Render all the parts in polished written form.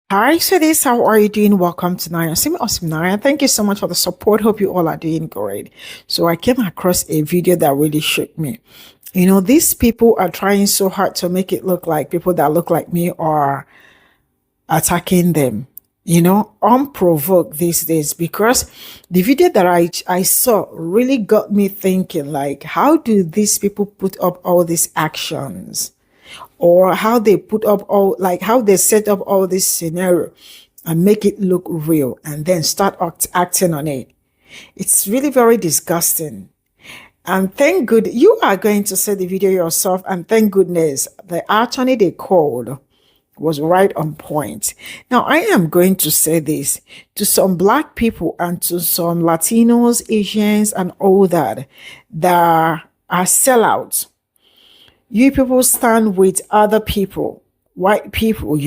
Hi, Sweeties. How are you doing? Welcome to Naya. Awesome Naya. Thank you so much for the support. Hope you all are doing great. So I came across a video that really shook me. These people are trying so hard to make it look like people that look like me are attacking them, unprovoked these days, because the video that I saw really got me thinking, like, how do these people put up all these actions? Or how they put up all, like how they set up all this scenario and make it look real and then start acting on it. It's really very disgusting. And thank good you are going to see the video yourself. And thank goodness the attorney they called was right on point. Now, I am going to say this to some Black people and to some Latinos, Asians, and all that are sellouts. You people stand with other people, white people,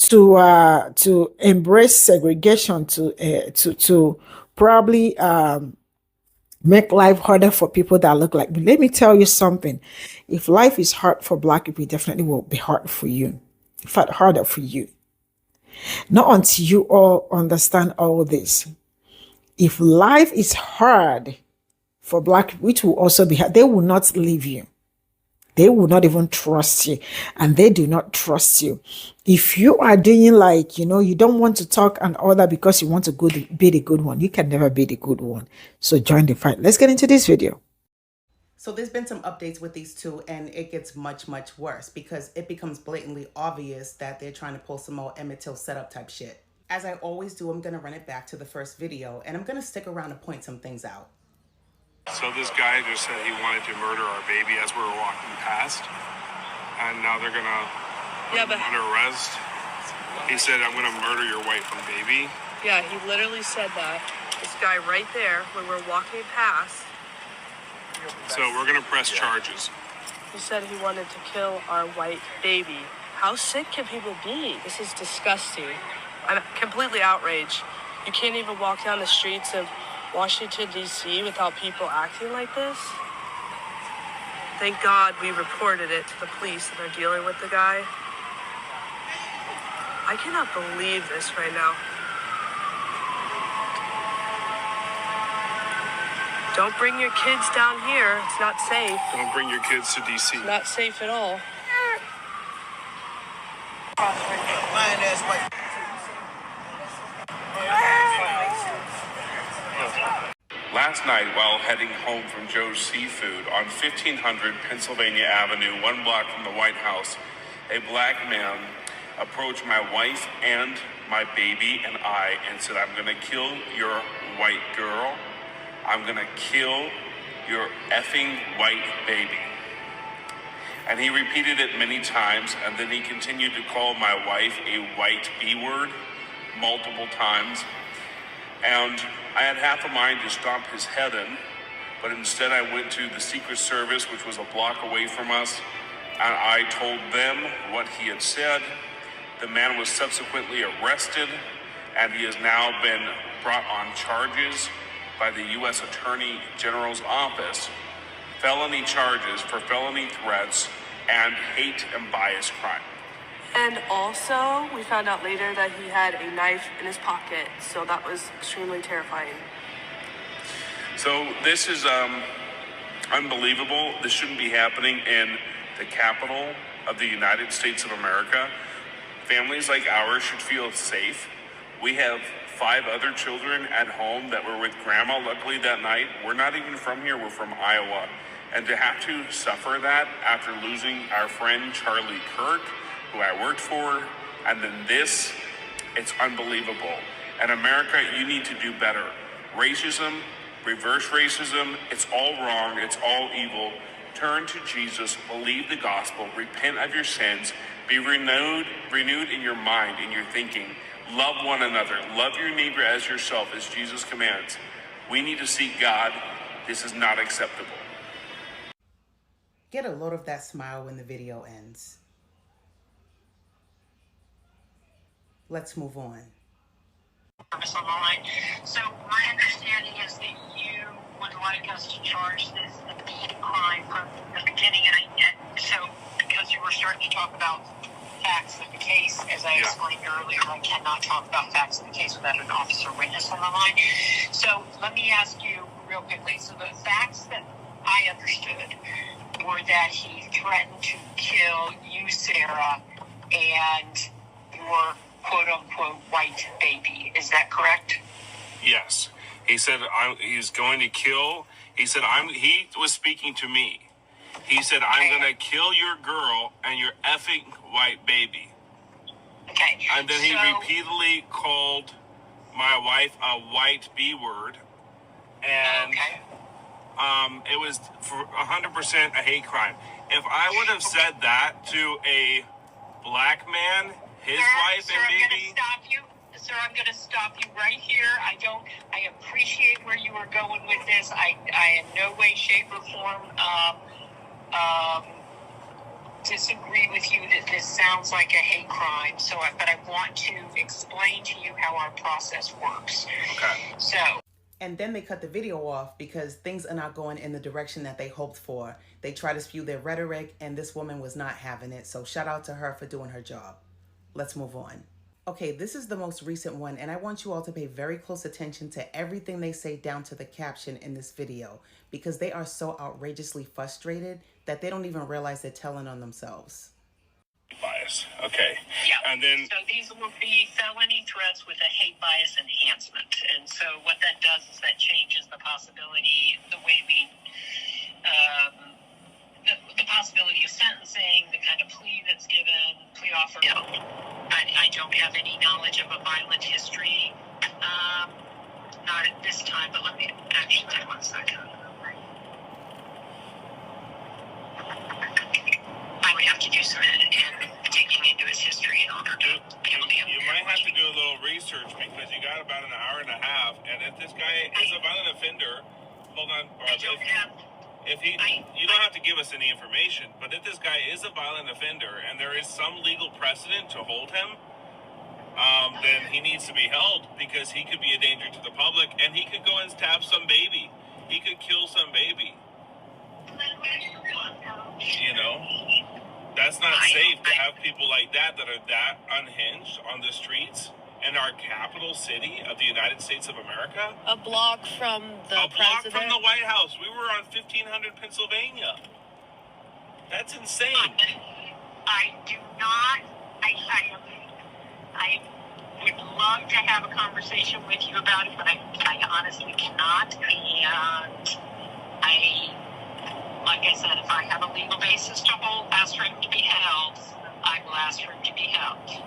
to embrace segregation, to probably make life harder for people that look like me. Let me tell you something. If life is hard for Black people, it definitely will be hard for you. In fact, harder for you. Not until you all understand all this. If life is hard for Black people, which will also be hard, they will not leave you. They will not even trust you, and they do not trust you. If you are doing like, you don't want to talk and all that because you want to be the good one, you can never be the good one. So join the fight. Let's get into this video. So there's been some updates with these two, and it gets much, much worse because it becomes blatantly obvious that they're trying to pull some more Emmett Till setup type shit. As I always do, I'm going to run it back to the first video, and I'm going to stick around and point some things out. So this guy just said he wanted to murder our baby as we were walking past, and now they're gonna put him under arrest. He said, "I'm gonna murder your wife and baby." Yeah, he literally said that. This guy right there, when we're walking past. So we're gonna press charges. He said he wanted to kill our white baby. How sick can people be? This is disgusting. I'm completely outraged. You can't even walk down the streets of Washington, D.C. without people acting like this. Thank God we reported it to the police and they're dealing with the guy. I cannot believe this right now. Don't bring your kids down here. It's not safe. Don't bring your kids to D.C. It's not safe at all. Last night, while heading home from Joe's Seafood on 1500 Pennsylvania Avenue, 1 block from the White House, a Black man approached my wife and my baby and I and said, "I'm gonna kill your white girl. I'm gonna kill your effing white baby." And he repeated it many times, and then he continued to call my wife a white B-word multiple times. And I had half a mind to stomp his head in, but instead I went to the Secret Service, which was a block away from us, and I told them what he had said. The man was subsequently arrested, and he has now been brought on charges by the U.S. Attorney General's office, felony charges for felony threats and hate and bias crime. And also, we found out later that he had a knife in his pocket, so that was extremely terrifying. So this is unbelievable. This shouldn't be happening in the capital of the United States of America. Families like ours should feel safe. We have 5 other children at home that were with grandma, luckily, that night. We're not even from here, we're from Iowa. And to have to suffer that after losing our friend Charlie Kirk, who I worked for, and then this, it's unbelievable. And America, you need to do better. Racism, reverse racism, it's all wrong, it's all evil. Turn to Jesus, believe the gospel, repent of your sins, be renewed in your mind, in your thinking. Love one another, love your neighbor as yourself, as Jesus commands. We need to seek God. This is not acceptable. Get a load of that smile when the video ends. Let's move on. So my understanding is that you would like us to charge this as a hate crime from the beginning, and so because you were starting to talk about facts of the case. As I explained earlier, I cannot talk about facts of the case without an officer witness on the line. So let me ask you real quickly. So the facts that I understood were that he threatened to kill you, Sarah, and your quote-unquote white baby. Is that correct? Yes. He said he's going to kill. He said he was speaking to me. He said, I'm going to kill your girl and your effing white baby. Okay. And then he repeatedly called my wife a white B word. And it was for 100% a hate crime. If I would have said that to a black man, his wife and baby... Sir, I'm going to stop you right here. I appreciate where you are going with this. I in no way, shape, or form disagree with you that this sounds like a hate crime. But I want to explain to you how our process works. Okay. So. And then they cut the video off because things are not going in the direction that they hoped for. They try to spew their rhetoric, and this woman was not having it. So shout out to her for doing her job. Let's move on. Okay, this is the most recent one, and I want you all to pay very close attention to everything they say down to the caption in this video, because they are so outrageously frustrated that they don't even realize they're telling on themselves. Bias. Okay. Yeah. And then... So these will be felony threats with a hate bias enhancement. And so what that does is that changes the possibility, the way we... the possibility of sentencing, the kind of plea that's given, plea offer. No, I don't have any knowledge of a violent history, not at this time, but let me actually, 1 second. I would have to do some digging into his history in order to be able to... You might have to do a little research because you got about an hour and a half, and if this guy is a violent offender, hold on, you don't have to give us any information, but if this guy is a violent offender and there is some legal precedent to hold him, then he needs to be held because he could be a danger to the public and he could go and stab some baby. He could kill some baby. You know? That's not safe to have people like that are that unhinged on the streets in our capital city of the United States of America. A block from the president. A block from the White House. We were on 1500 Pennsylvania. That's insane. I do not. I would love to have a conversation with you about it, but I honestly cannot. And like I said, if I have a legal basis to ask for him to be held, I will ask for him to be held.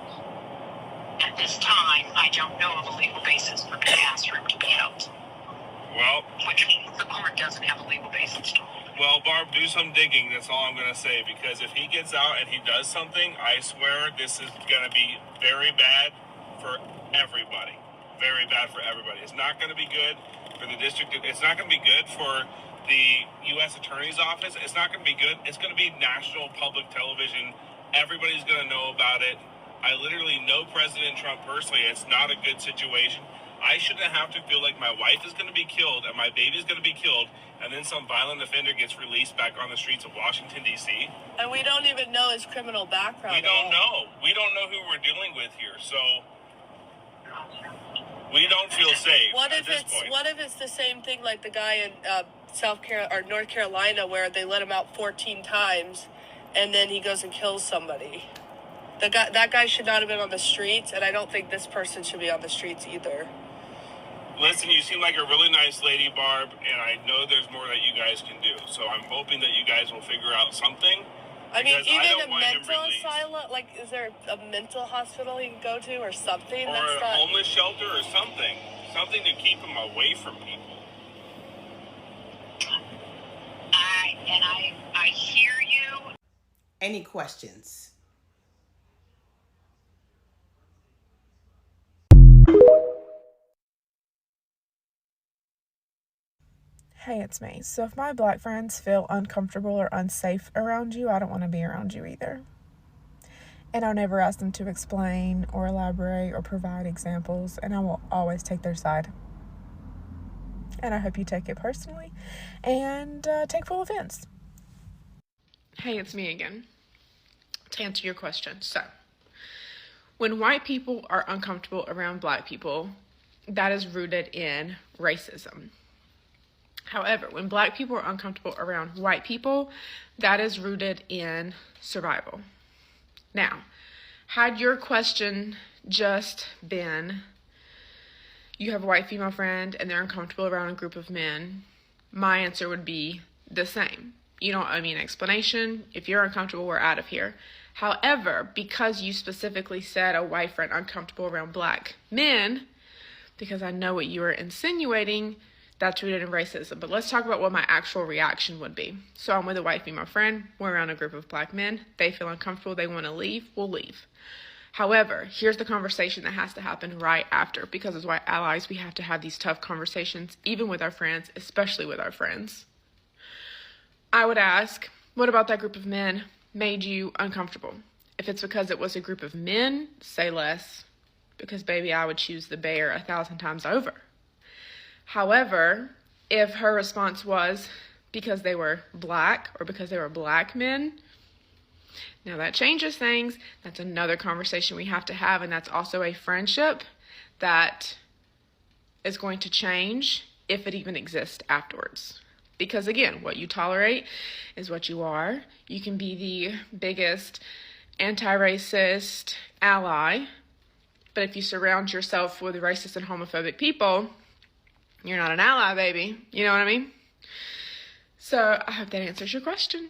At this time, I don't know of a legal basis for me to ask for him to be held. Well, which means the court doesn't have a legal basis to hold him. Well, Barb, do some digging. That's all I'm going to say. Because if he gets out and he does something, I swear this is going to be very bad for everybody. Very bad for everybody. It's not going to be good for the district. It's not going to be good for the U.S. Attorney's Office. It's not going to be good. It's going to be national public television. Everybody's going to know about it. I literally know President Trump personally. It's not a good situation. I shouldn't have to feel like my wife is going to be killed and my baby is going to be killed, and then some violent offender gets released back on the streets of Washington, D.C. And we don't even know his criminal background. We don't know. We don't know who we're dealing with here, so we don't feel safe. What if it's the same thing like the guy in North Carolina where they let him out 14 times and then he goes and kills somebody? That guy should not have been on the streets, and I don't think this person should be on the streets either. Listen, you seem like a really nice lady, Barb, and I know there's more that you guys can do. So I'm hoping that you guys will figure out something. I mean, even a mental asylum, like, is there a mental hospital he can go to or something? Or a homeless shelter or something. Something to keep him away from people. I hear you. Any questions? Hey, it's me. So if my black friends feel uncomfortable or unsafe around you, I don't want to be around you either. And I'll never ask them to explain or elaborate or provide examples, and I will always take their side. And I hope you take it personally and take full offense. Hey, it's me again. To answer your question, so When white people are uncomfortable around black people, that is rooted in racism. However, when black people are uncomfortable around white people, that is rooted in survival. Now, had your question just been, you have a white female friend and they're uncomfortable around a group of men, my answer would be the same. You don't owe me an explanation. If you're uncomfortable, we're out of here. However, because you specifically said a white friend uncomfortable around black men, because I know what you were insinuating, that's rooted in racism. But let's talk about what my actual reaction would be. So I'm with a white female friend. We're around a group of black men. They feel uncomfortable. They want to leave. We'll leave. However, here's the conversation that has to happen right after, because as white allies, we have to have these tough conversations, even with our friends, especially with our friends. I would ask, what about that group of men made you uncomfortable? If it's because it was a group of men, say less, because baby, I would choose the bear 1,000 times over. However, if her response was because they were black or because they were black men, now that changes things. That's another conversation we have to have, and that's also a friendship that is going to change if it even exists afterwards. Because again, what you tolerate is what you are. You can be the biggest anti-racist ally, but if you surround yourself with racist and homophobic people, you're not an ally, baby. You know what I mean? So I hope that answers your question.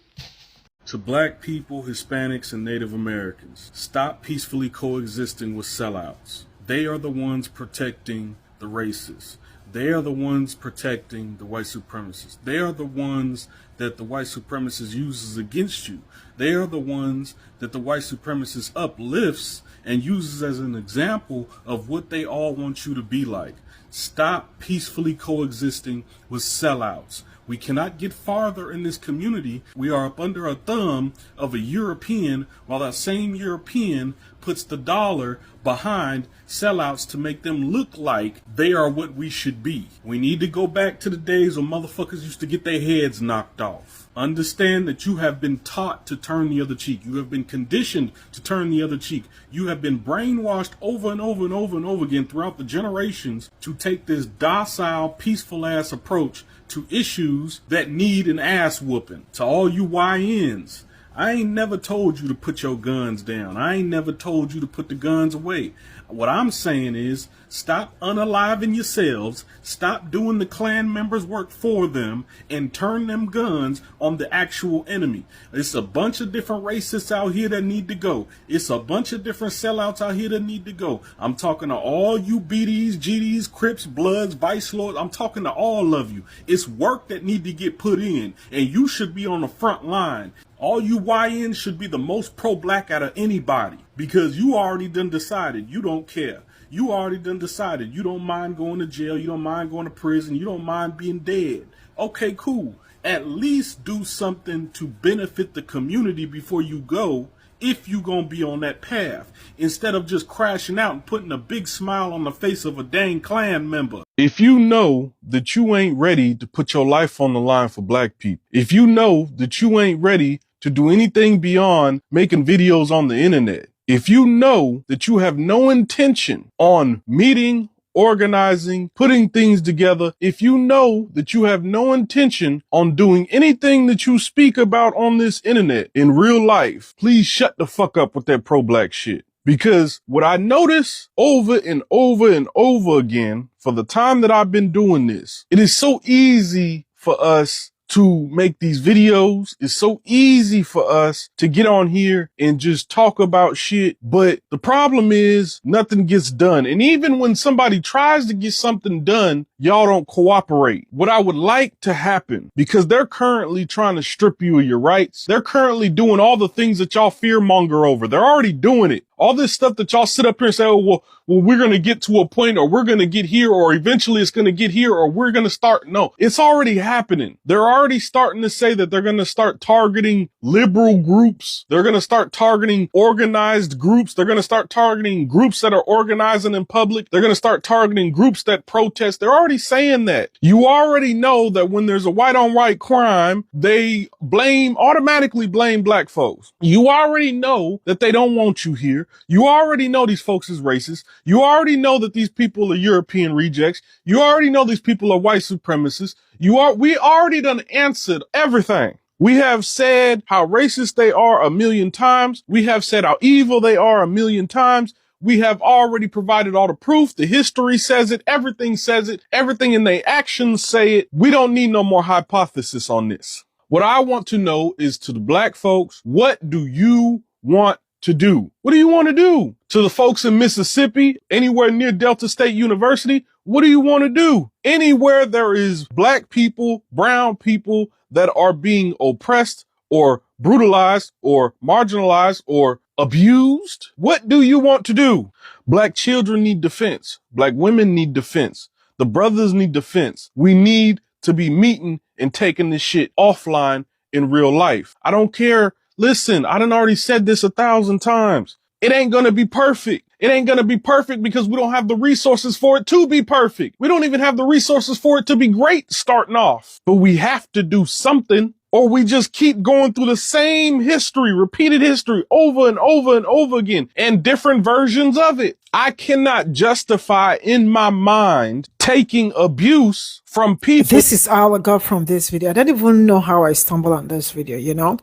To black people, Hispanics, and Native Americans, stop peacefully coexisting with sellouts. They are the ones protecting the racists. They are the ones protecting the white supremacists. They are the ones that the white supremacist uses against you. They are the ones that the white supremacist uplifts and uses as an example of what they all want you to be like. Stop peacefully coexisting with sellouts. We cannot get farther in this community. We are up under a thumb of a European, while that same European puts the dollar behind sellouts to make them look like they are what we should be. We need to go back to the days when motherfuckers used to get their heads knocked off. Understand that you have been taught to turn the other cheek. You have been conditioned to turn the other cheek. You have been brainwashed over and over and over and over again throughout the generations to take this docile, peaceful ass approach to issues that need an ass whooping. To all you YNs, I ain't never told you to put your guns down. I ain't never told you to put the guns away. What I'm saying is, stop unaliving yourselves, stop doing the Klan members' work for them, and turn them guns on the actual enemy. It's a bunch of different racists out here that need to go. It's a bunch of different sellouts out here that need to go. I'm talking to all you BDs, GDs, Crips, Bloods, Vice Lords. I'm talking to all of you. It's work that need to get put in, and you should be on the front line. All you YNs should be the most pro-black out of anybody, because you already done decided you don't care. You already done decided you don't mind going to jail, you don't mind going to prison, you don't mind being dead. Okay, cool. At least do something to benefit the community before you go, if you gonna be on that path, instead of just crashing out and putting a big smile on the face of a dang Klan member. If you know that you ain't ready to put your life on the line for black people, if you know that you ain't ready to do anything beyond making videos on the internet, if you know that you have no intention on meeting, organizing, putting things together, if you know that you have no intention on doing anything that you speak about on this internet in real life, please shut the fuck up with that pro-black shit. Because what I notice over and over and over again for the time that I've been doing this, it is so easy for us to make these videos. It's so easy for us to get on here and just talk about shit. But the problem is nothing gets done. And even when somebody tries to get something done, y'all don't cooperate. What I would like to happen, because they're currently trying to strip you of your rights. They're currently doing all the things that y'all fearmonger over. They're already doing it. All this stuff that y'all sit up here and say, oh, well, we're going to get to a point, or we're going to get here, or eventually it's going to get here, or we're going to start. No, it's already happening. They're already starting to say that they're going to start targeting liberal groups. They're going to start targeting organized groups. They're going to start targeting groups that are organizing in public. They're going to start targeting groups that protest. They're already saying that. You already know that when there's a white on white crime, they automatically blame black folks. You already know that they don't want you here. here. You already know these folks is racist. You already know that these people are European rejects. You already know these people are white supremacists. We already done answered everything. We have said how racist they are a million times. We have said how evil they are a million times. We have already provided all the proof. The history says it. Everything says it. Everything in their actions say it. We don't need no more hypothesis on this. What I want to know is, to the black folks, what do you want to do? What do you want to do? To the folks in Mississippi, anywhere near Delta State University, what do you want to do? Anywhere there is black people, brown people that are being oppressed or brutalized or marginalized or abused, what do you want to do? Black children need defense. Black women need defense. The brothers need defense. We need to be meeting and taking this shit offline in real life. I don't care. Listen, I done already said this 1,000 times. It ain't gonna be perfect. It ain't gonna be perfect because we don't have the resources for it to be perfect. We don't even have the resources for it to be great starting off. But we have to do something, or we just keep going through the same history, repeated history over and over and over again, and different versions of it. I cannot justify in my mind taking abuse from people. This is all I got from this video. I don't even know how I stumbled on this video, you know?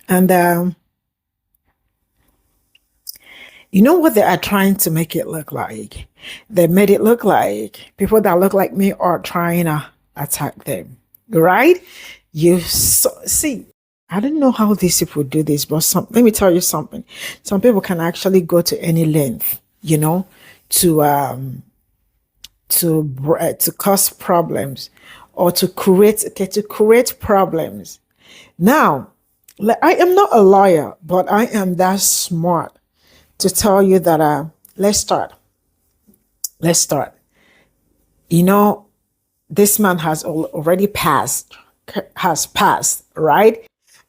And you know what they are trying to make it look like? They made it look like people that look like me are trying to attack them, right? See, I don't know how these people do this, but let me tell you something. Some people can actually go to any length, you know, to cause problems or to create problems. Now, I am not a lawyer, but I am that smart to tell you that let's start. You know, this man has already passed, right?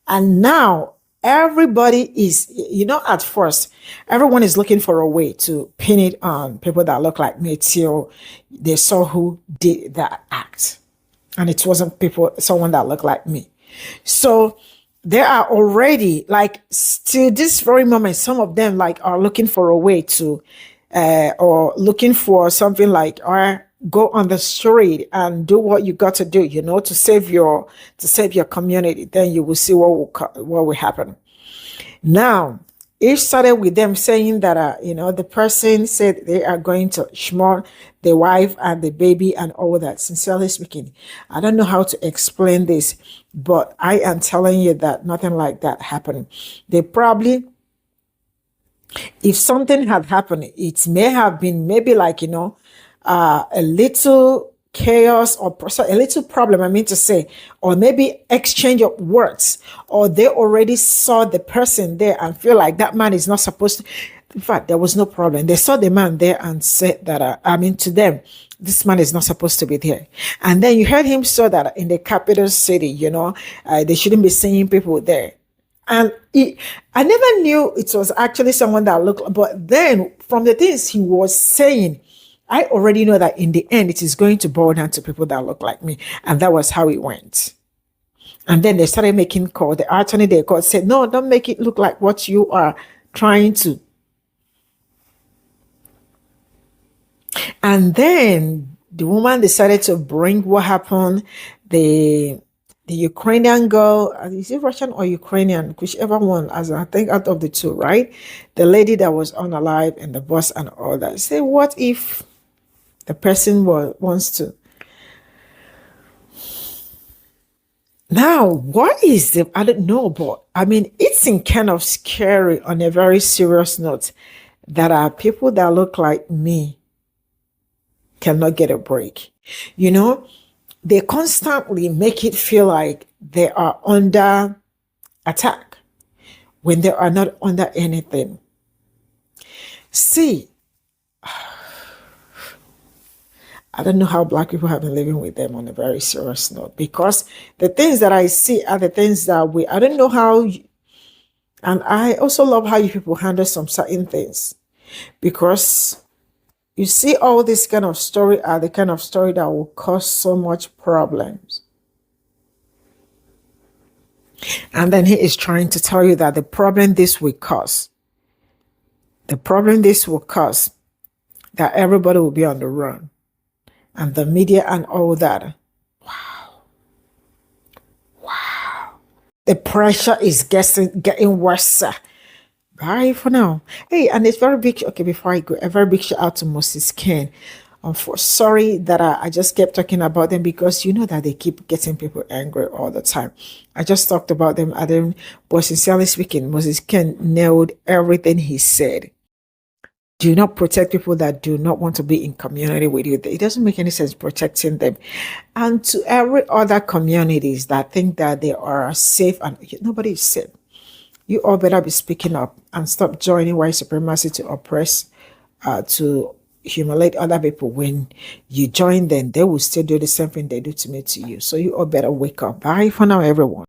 And now everybody is, you know, at first, everyone is looking for a way to pin it on people that look like me till they saw who did that act. And it wasn't someone that looked like me. So there are already, like, still this very moment, some of them like are looking for a way to, or looking for something like, or go on the street and do what you got to do, you know, to save your community. Then you will see what will happen. Now, it started with them saying that, you know, the person said they are going to schmort the wife and the baby and all that. Sincerely speaking, I don't know how to explain this, but I am telling you that nothing like that happened. They probably, if something had happened, it may have been maybe like, you know, a little chaos or a little problem, I mean to say, or maybe exchange of words, or they already saw the person there and feel like that man is not supposed to. In fact, there was no problem. They saw the man there and said that, to them, this man is not supposed to be there. And then you heard him say that in the capital city, you know, they shouldn't be seeing people there. And I never knew it was actually someone that looked, but then from the things he was saying, I already know that in the end, it is going to boil down to people that look like me. And that was how it went. And then they started making call. The attorney they called said, no, don't make it look like what you are trying to. And then the woman decided to bring what happened. The Ukrainian girl, is it Russian or Ukrainian? Whichever one, as I think out of the two, right? The lady that was unalive and the boss and all that. Say, what if the person wants to? Now, what is the, I don't know, but I mean, it's kind of scary on a very serious note that people that look like me cannot get a break. You know, they constantly make it feel like they are under attack when they are not under anything. See, I don't know how Black people have been living with them on a very serious note, because the things that I see are the things that I don't know how, and I also love how you people handle some certain things, because you see all this kind of story are the kind of story that will cause so much problems. And then he is trying to tell you that the problem this will cause The problem this will cause, that everybody will be on the run, and the media and all that. The pressure is getting worse. Bye for now. Hey, and it's very big. Okay, before I go, a very big shout out to Moses Ken. Sorry that I just kept talking about them, because you know that they keep getting people angry all the time. I just talked about them, but sincerely speaking, Moses Ken nailed everything he said. Do not protect people that do not want to be in community with you. It doesn't make any sense protecting them. And to every other communities that think that they are safe, and nobody is safe, you all better be speaking up and stop joining white supremacy to oppress, to humiliate other people. When you join them, they will still do the same thing they do to me to you. So you all better wake up. Bye for now, everyone.